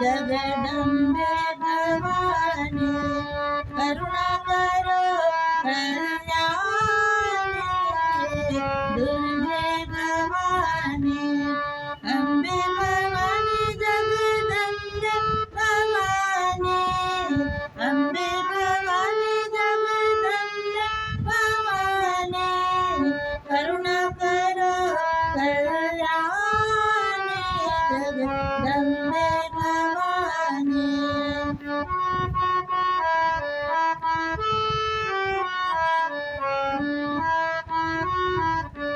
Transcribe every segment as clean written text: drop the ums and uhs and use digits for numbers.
जगदम्बे भवानी करुणा करो कल्याणी दुर्गे भवानी अम्बे भवानी जगदम्बे भवानी अम्बे भवानी जगदम्बे भवानी करुणा करो कल्याणी जगदम्बे भवानी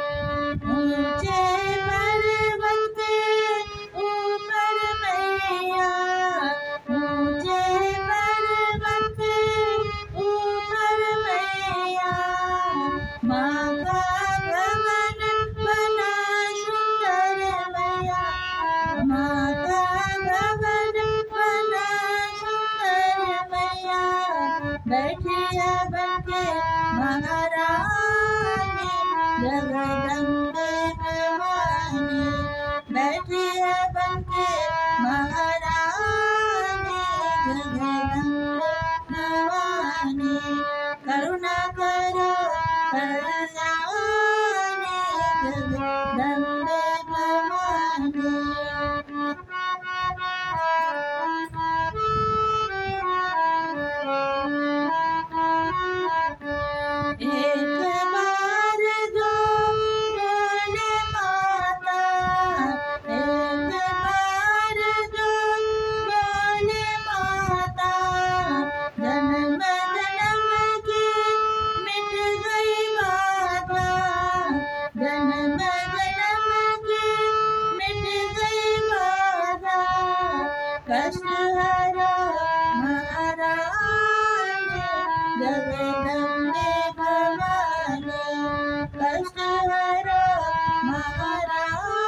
ऊंचे पर्वत के ऊपर मैया ऊंचे पर्वत के ऊपर मैया माँ का भवन बना सुंदर मैया माँ का भवन बना सुंदर मैया बैठिया बनके महारानी जगदम्बे भवानी बैठिया बनके महारानी जगदम्बे भवानी करुणा करो कल्याणी जगदम्बे भवानी एक बार जो बोले माता एक बार जो बोले माता जन्म जन्म की मिट गई बाधा जन्म जन्म की मिट गई बाधा कष्ट हरो महारानी जगदम्बे भवानी कष्ट हरो महारानी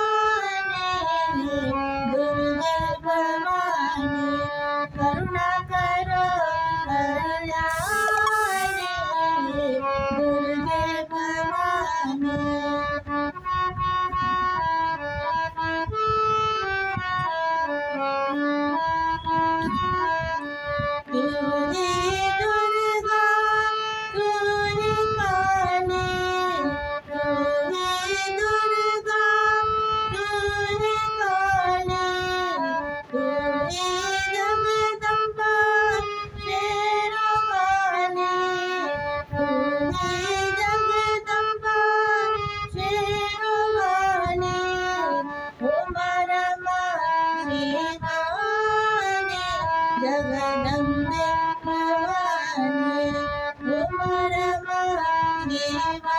दुर्गे भवानी करुणा करो कल्याणी दुर्गे भवानी तू ही दुर्गा तू ही काली तू ही दुर्गा तू ही काली तू ही जगदम्बा शेरवाली तू ही जगदम्बा शेरवाली ओ मरमा शिवानी जगदम्बे भवानी ओ मरमा शिवानी